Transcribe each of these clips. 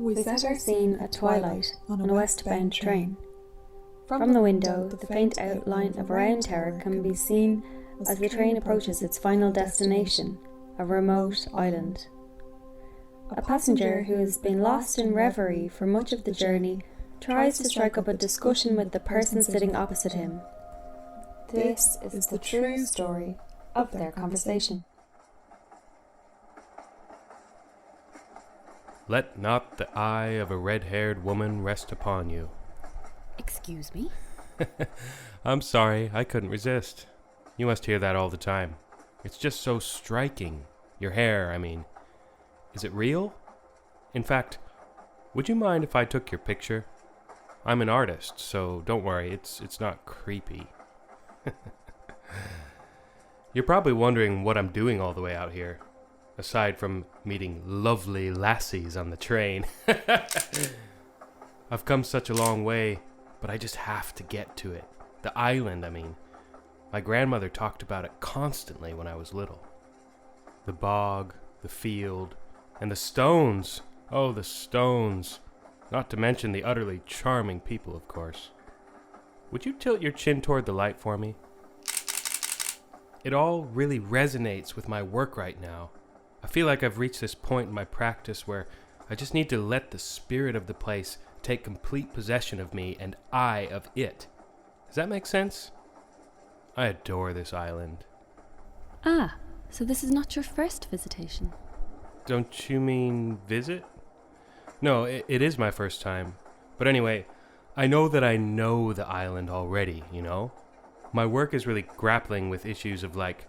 We set our scene at twilight on a westbound train. From the window, the faint outline of Round Tower can be seen as the train approaches its final destination, a remote island. A passenger who has been lost in reverie for much of the journey tries to strike up a discussion with the person sitting opposite him. This is the true story of their conversation. Let not the eye of a red-haired woman rest upon you. Excuse me? I'm sorry, I couldn't resist. You must hear that all the time. It's just so striking. Your hair, I mean. Is it real? In fact, would you mind if I took your picture? I'm an artist, so don't worry, it's not creepy. You're probably wondering what I'm doing all the way out here, aside from meeting lovely lassies on the train. I've come such a long way, but I just have to get to it. The island, I mean. My grandmother talked about it constantly when I was little. The bog, the field, and the stones. Oh, the stones. Not to mention the utterly charming people, of course. Would you tilt your chin toward the light for me? It all really resonates with my work right now. I feel like I've reached this point in my practice where I just need to let the spirit of the place take complete possession of me and I of it. Does that make sense? I adore this island. Ah, so this is not your first visitation. Don't you mean visit? No, it is my first time. But anyway, I know that I know the island already, you know? My work is really grappling with issues of like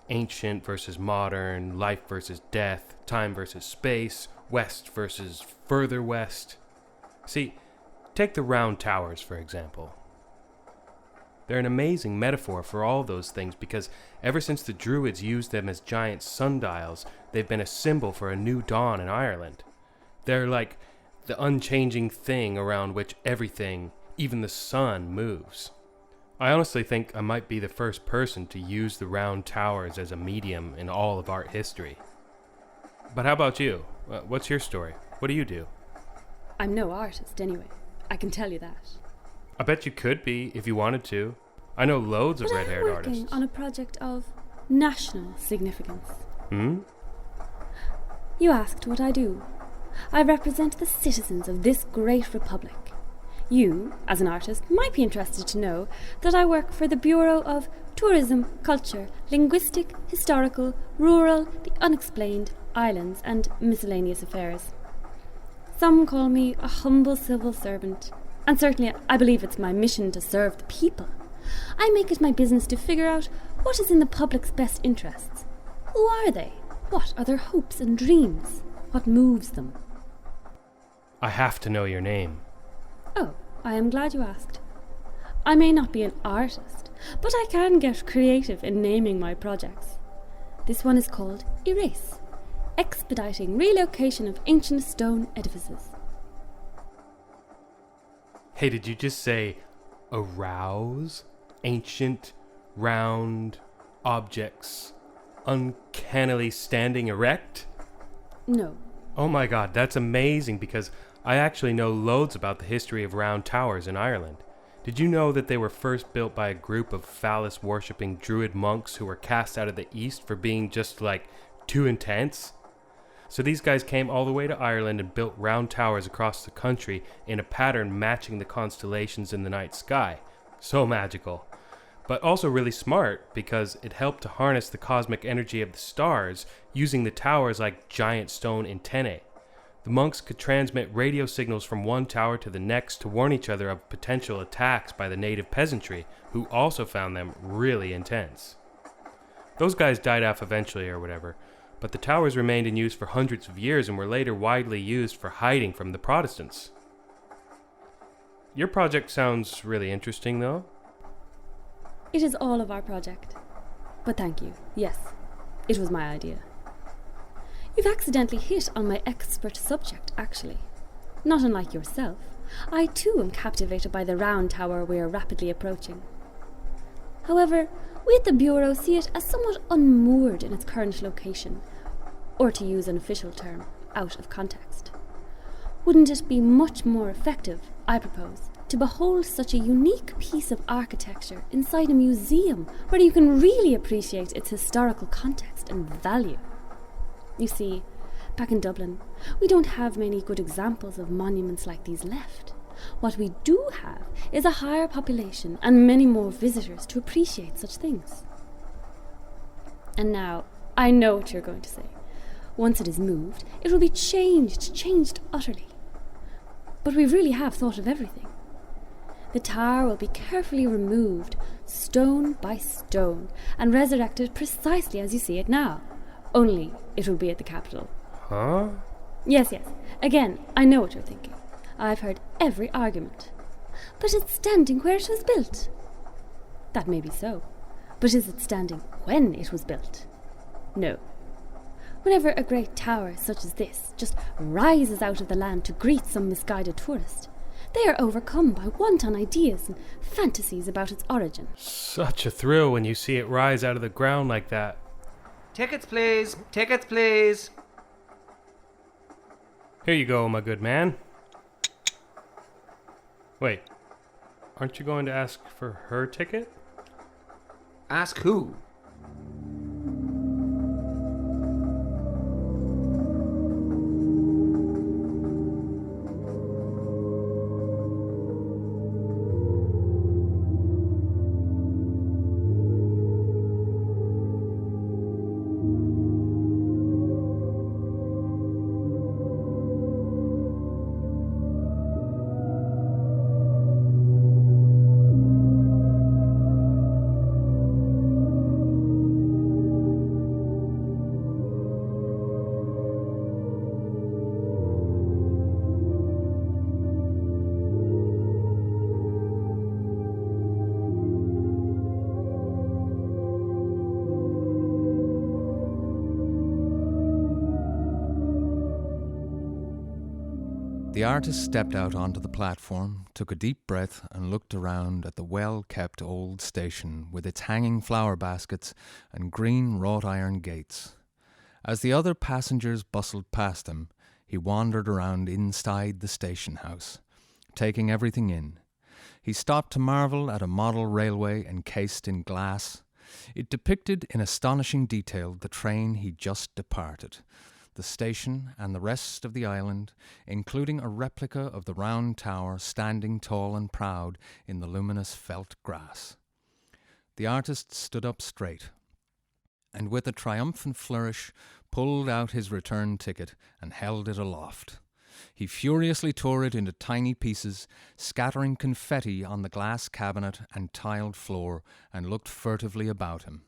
ancient versus modern, life versus death, time versus space, west versus further west. See, take the round towers, for example. They're an amazing metaphor for all those things because ever since the Druids used them as giant sundials, they've been a symbol for a new dawn in Ireland. They're like the unchanging thing around which everything, even the sun, moves. I honestly think I might be the first person to use the round towers as a medium in all of art history. But how about you? What's your story? What do you do? I'm no artist anyway. I can tell you that. I bet you could be if you wanted to. I know loads of red-haired artists. I'm working on a project of national significance. You asked what I do. I represent the citizens of this great republic. You, as an artist, might be interested to know that I work for the Bureau of Tourism, Culture, Linguistic, Historical, Rural, the Unexplained, Islands and Miscellaneous Affairs. Some call me a humble civil servant, and certainly I believe it's my mission to serve the people. I make it my business to figure out what is in the public's best interests. Who are they? What are their hopes and dreams? What moves them? I have to know your name. Oh, I am glad you asked. I may not be an artist, but I can get creative in naming my projects. This one is called Erase, Expediting Relocation of Ancient Stone Edifices. Hey, did you just say arouse ancient, round objects uncannily standing erect? No. Oh my god, that's amazing because I actually know loads about the history of round towers in Ireland. Did you know that they were first built by a group of phallus-worshipping druid monks who were cast out of the East for being just, like, too intense? So these guys came all the way to Ireland and built round towers across the country in a pattern matching the constellations in the night sky. So magical. But also really smart because it helped to harness the cosmic energy of the stars using the towers like giant stone antennae. The monks could transmit radio signals from one tower to the next to warn each other of potential attacks by the native peasantry, who also found them really intense. Those guys died off eventually or whatever, but the towers remained in use for hundreds of years and were later widely used for hiding from the Protestants. Your project sounds really interesting, though. It is all of our project. But thank you. Yes, it was my idea. You've accidentally hit on my expert subject, actually. Not unlike yourself, I too am captivated by the round tower we are rapidly approaching. However, we at the Bureau see it as somewhat unmoored in its current location, or to use an official term, out of context. Wouldn't it be much more effective, I propose, to behold such a unique piece of architecture inside a museum where you can really appreciate its historical context and value? You see, back in Dublin, we don't have many good examples of monuments like these left. What we do have is a higher population and many more visitors to appreciate such things. And now, I know what you're going to say. Once it is moved, it will be changed utterly. But we really have thought of everything. The tower will be carefully removed, stone by stone, and resurrected precisely as you see it now. Only it will be at the capital. Huh? Yes. Again, I know what you're thinking. I've heard every argument. But it's standing where it was built. That may be so. But is it standing when it was built? No. Whenever a great tower such as this just rises out of the land to greet some misguided tourist, they are overcome by wanton ideas and fantasies about its origin. Such a thrill when you see it rise out of the ground like that. Tickets, please! Tickets, please! Here you go, my good man. Wait, aren't you going to ask for her ticket? Ask who? The artist stepped out onto the platform, took a deep breath, and looked around at the well-kept old station with its hanging flower baskets and green wrought-iron gates. As the other passengers bustled past him, he wandered around inside the station house, taking everything in. He stopped to marvel at a model railway encased in glass. It depicted in astonishing detail the train he'd just departed, the station and the rest of the island, including a replica of the round tower standing tall and proud in the luminous felt grass. The artist stood up straight, and with a triumphant flourish pulled out his return ticket and held it aloft. He furiously tore it into tiny pieces, scattering confetti on the glass cabinet and tiled floor, and looked furtively about him.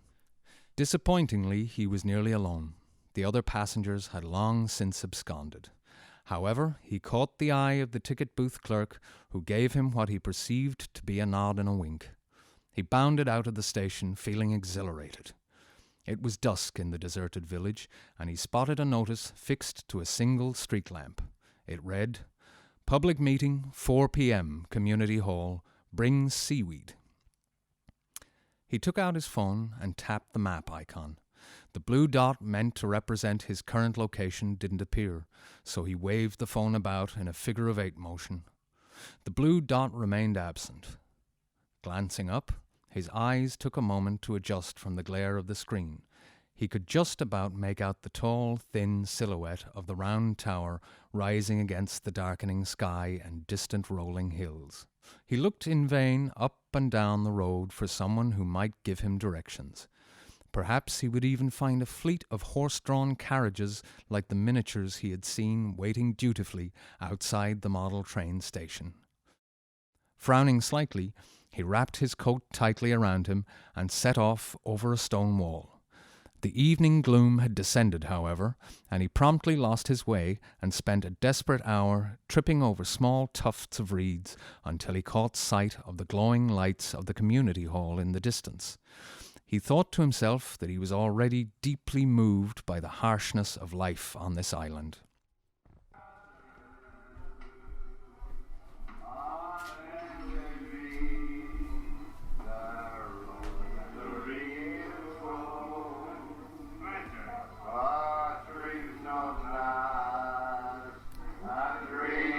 Disappointingly, he was nearly alone. The other passengers had long since absconded. However, he caught the eye of the ticket booth clerk, who gave him what he perceived to be a nod and a wink. He bounded out of the station, feeling exhilarated. It was dusk in the deserted village, and he spotted a notice fixed to a single street lamp. It read, "Public meeting, 4 p.m., Community Hall, brings seaweed." He took out his phone and tapped the map icon. The blue dot meant to represent his current location didn't appear, so he waved the phone about in a figure of 8 motion. The blue dot remained absent. Glancing up, his eyes took a moment to adjust from the glare of the screen. He could just about make out the tall, thin silhouette of the round tower rising against the darkening sky and distant rolling hills. He looked in vain up and down the road for someone who might give him directions. Perhaps he would even find a fleet of horse-drawn carriages like the miniatures he had seen waiting dutifully outside the model train station. Frowning slightly, he wrapped his coat tightly around him and set off over a stone wall. The evening gloom had descended, however, and he promptly lost his way and spent a desperate hour tripping over small tufts of reeds until he caught sight of the glowing lights of the community hall in the distance. He thought to himself that he was already deeply moved by the harshness of life on this island. Dreams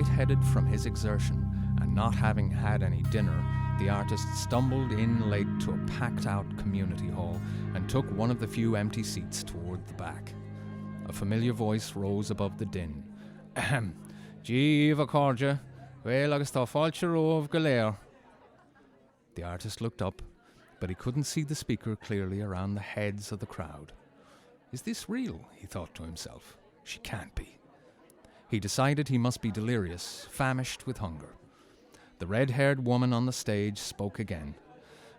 light-headed from his exertion, and not having had any dinner, the artist stumbled in late to a packed-out community hall and took one of the few empty seats toward the back. A familiar voice rose above the din. Ahem. Jeeva Corja, well agus tá fáilte rómh go léir. The artist looked up, but he couldn't see the speaker clearly around the heads of the crowd. Is this real? He thought to himself. She can't be. He decided he must be delirious, famished with hunger. The red-haired woman on the stage spoke again.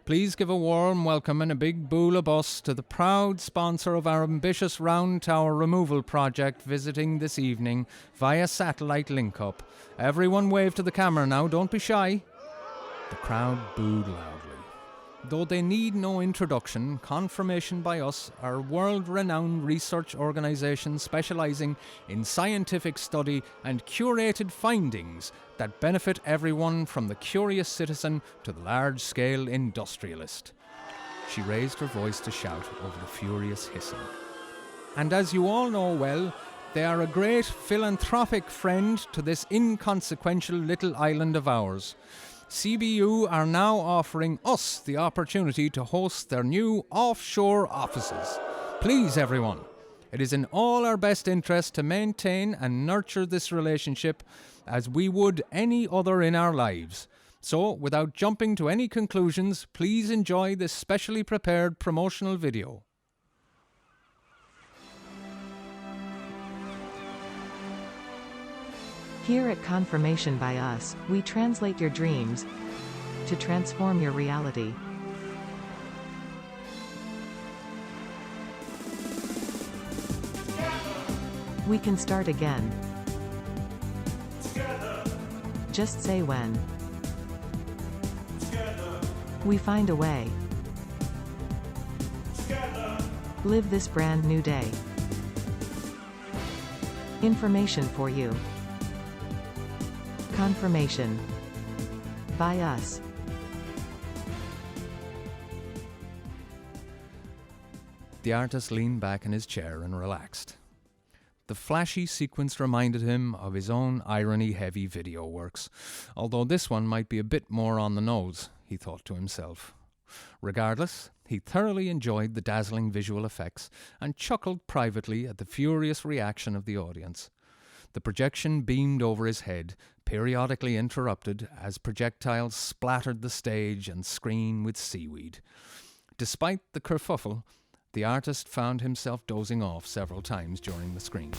Please give a warm welcome and a big bool of bus to the proud sponsor of our ambitious round tower removal project visiting this evening via satellite link-up. Everyone wave to the camera now, don't be shy. The crowd booed loudly. Though they need no introduction, Confirmation by Us are a world-renowned research organisation specialising in scientific study and curated findings that benefit everyone from the curious citizen to the large-scale industrialist. She raised her voice to shout over the furious hissing. And as you all know well, they are a great philanthropic friend to this inconsequential little island of ours. CBU are now offering us the opportunity to host their new offshore offices. Please, everyone, it is in all our best interest to maintain and nurture this relationship as we would any other in our lives. So, without jumping to any conclusions, please enjoy this specially prepared promotional video. Here at Confirmation by Us, we translate your dreams to transform your reality. We can start again. Just say when. We find a way. Live this brand new day. Information for you. Confirmation by Us. The artist leaned back in his chair and relaxed. The flashy sequence reminded him of his own irony-heavy video works, although this one might be a bit more on the nose, he thought to himself. Regardless, he thoroughly enjoyed the dazzling visual effects and chuckled privately at the furious reaction of the audience. The projection beamed over his head, periodically interrupted as projectiles splattered the stage and screen with seaweed. Despite the kerfuffle, the artist found himself dozing off several times during the screen.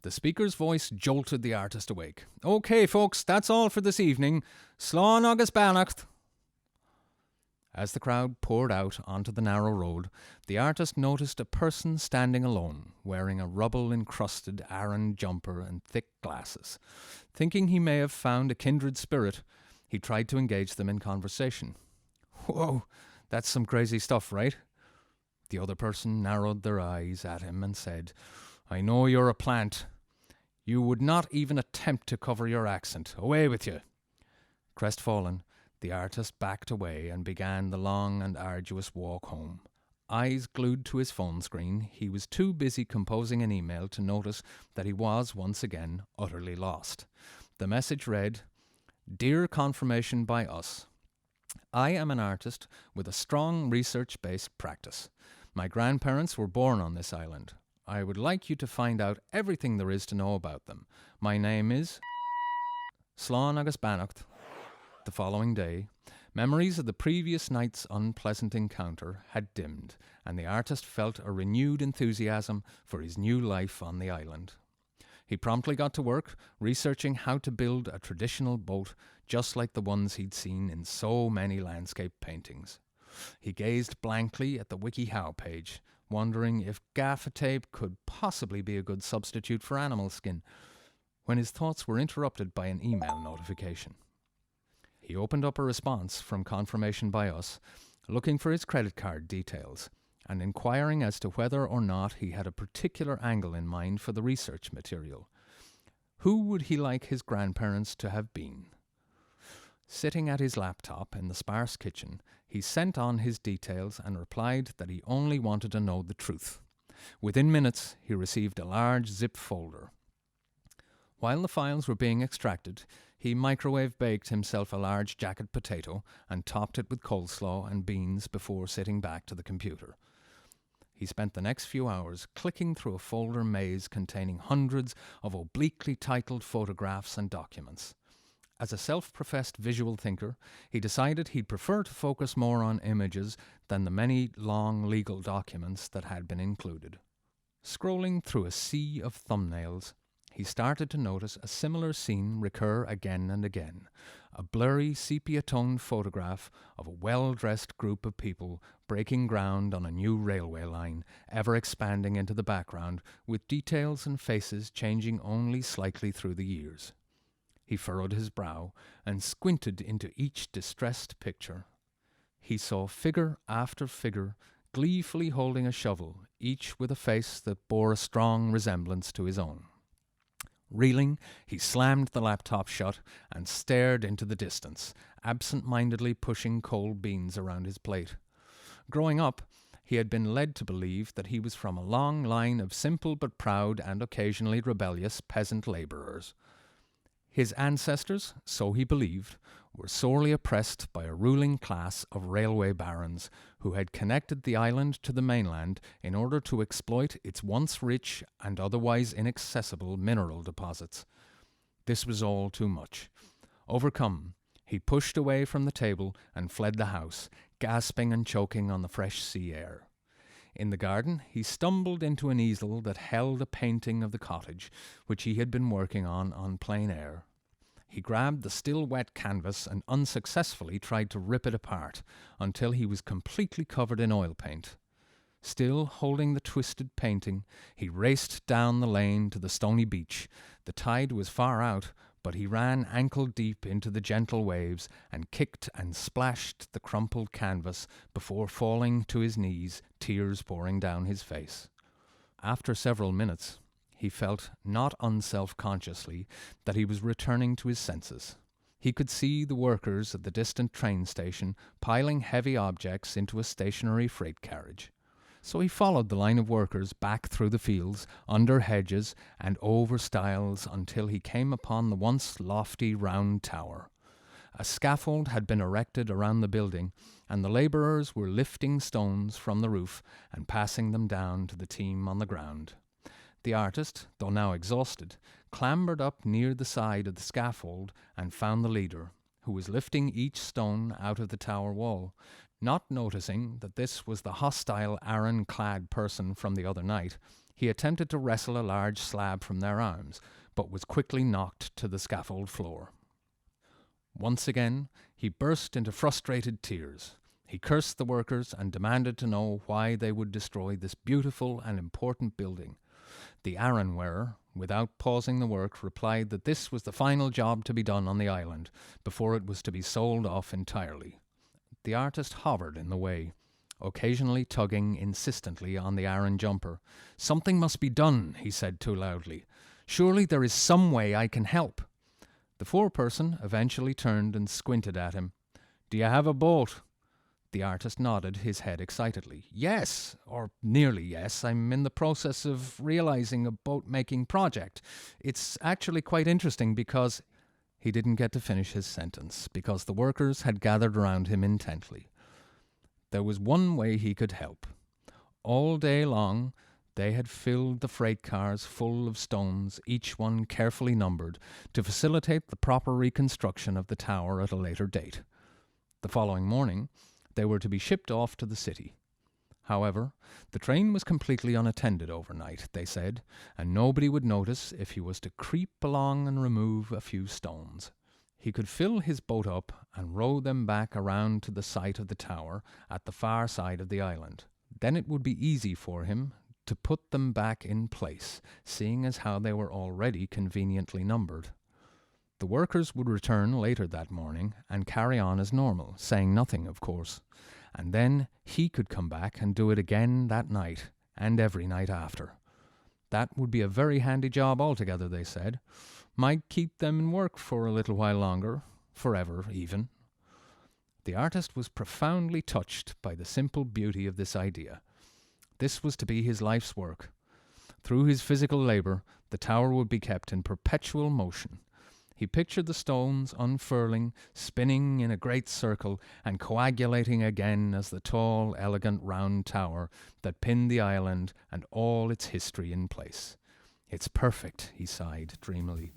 The speaker's voice jolted the artist awake. Okay, folks, that's all for this evening. Slán agus beannacht. As the crowd poured out onto the narrow road, the artist noticed a person standing alone, wearing a rubble-encrusted Aran jumper and thick glasses. Thinking he may have found a kindred spirit, he tried to engage them in conversation. Whoa, that's some crazy stuff, right? The other person narrowed their eyes at him and said, I know you're a plant. You would not even attempt to cover your accent. Away with you. Crestfallen, the artist backed away and began the long and arduous walk home. Eyes glued to his phone screen, he was too busy composing an email to notice that he was once again utterly lost. The message read, Dear Confirmation by Us, I am an artist with a strong research-based practice. My grandparents were born on this island. I would like you to find out everything there is to know about them. My name is Slán agus beannacht. The following day, memories of the previous night's unpleasant encounter had dimmed, and the artist felt a renewed enthusiasm for his new life on the island. He promptly got to work, researching how to build a traditional boat just like the ones he'd seen in so many landscape paintings. He gazed blankly at the WikiHow page, wondering if gaffer tape could possibly be a good substitute for animal skin, when his thoughts were interrupted by an email notification. He opened up a response from Confirmation by Us, looking for his credit card details, and inquiring as to whether or not he had a particular angle in mind for the research material. Who would he like his grandparents to have been? Sitting at his laptop in the sparse kitchen, he sent on his details and replied that he only wanted to know the truth. Within minutes, he received a large zip folder. While the files were being extracted, he microwave-baked himself a large jacket potato and topped it with coleslaw and beans before sitting back to the computer. He spent the next few hours clicking through a folder maze containing hundreds of obliquely titled photographs and documents. As a self-professed visual thinker, he decided he'd prefer to focus more on images than the many long legal documents that had been included. Scrolling through a sea of thumbnails, he started to notice a similar scene recur again and again, a blurry sepia-toned photograph of a well-dressed group of people breaking ground on a new railway line, ever expanding into the background, with details and faces changing only slightly through the years. He furrowed his brow and squinted into each distressed picture. He saw figure after figure gleefully holding a shovel, each with a face that bore a strong resemblance to his own. Reeling, he slammed the laptop shut and stared into the distance, absent-mindedly pushing cold beans around his plate. Growing up, he had been led to believe that he was from a long line of simple but proud and occasionally rebellious peasant labourers. His ancestors, so he believed, were sorely oppressed by a ruling class of railway barons who had connected the island to the mainland in order to exploit its once rich and otherwise inaccessible mineral deposits. This was all too much. Overcome, he pushed away from the table and fled the house, gasping and choking on the fresh sea air. In the garden, he stumbled into an easel that held a painting of the cottage, which he had been working on plein air. He grabbed the still wet canvas and unsuccessfully tried to rip it apart until he was completely covered in oil paint. Still holding the twisted painting, he raced down the lane to the stony beach. The tide was far out, but he ran ankle-deep into the gentle waves and kicked and splashed the crumpled canvas before falling to his knees, tears pouring down his face. After several minutes, he felt, not unself-consciously, that he was returning to his senses. He could see the workers at the distant train station piling heavy objects into a stationary freight carriage. So he followed the line of workers back through the fields, under hedges, and over stiles until he came upon the once lofty round tower. A scaffold had been erected around the building, and the labourers were lifting stones from the roof and passing them down to the team on the ground. The artist, though now exhausted, clambered up near the side of the scaffold and found the leader, who was lifting each stone out of the tower wall. Not noticing that this was the hostile Aran-clad person from the other night, he attempted to wrestle a large slab from their arms, but was quickly knocked to the scaffold floor. Once again, he burst into frustrated tears. He cursed the workers and demanded to know why they would destroy this beautiful and important building. The Aran-wearer, without pausing the work, replied that this was the final job to be done on the island, before it was to be sold off entirely. The artist hovered in the way, occasionally tugging insistently on the Aran jumper. "Something must be done," he said too loudly. "Surely there is some way I can help." The foreperson eventually turned and squinted at him. "Do you have a boat?" The artist nodded his head excitedly. "Yes, or nearly yes. I'm in the process of realizing a boat-making project. It's actually quite interesting because—" He didn't get to finish his sentence because the workers had gathered around him intently. There was one way he could help. All day long, they had filled the freight cars full of stones, each one carefully numbered, to facilitate the proper reconstruction of the tower at a later date. The following morning, they were to be shipped off to the city. However, the train was completely unattended overnight, they said, and nobody would notice if he was to creep along and remove a few stones. He could fill his boat up and row them back around to the site of the tower at the far side of the island. Then it would be easy for him to put them back in place, seeing as how they were already conveniently numbered. The workers would return later that morning and carry on as normal, saying nothing, of course. And then he could come back and do it again that night, and every night after. That would be a very handy job altogether, they said. Might keep them in work for a little while longer, forever even. The artist was profoundly touched by the simple beauty of this idea. This was to be his life's work. Through his physical labour, the tower would be kept in perpetual motion. He pictured the stones unfurling, spinning in a great circle, and coagulating again as the tall, elegant, round tower that pinned the island and all its history in place. It's perfect, he sighed dreamily.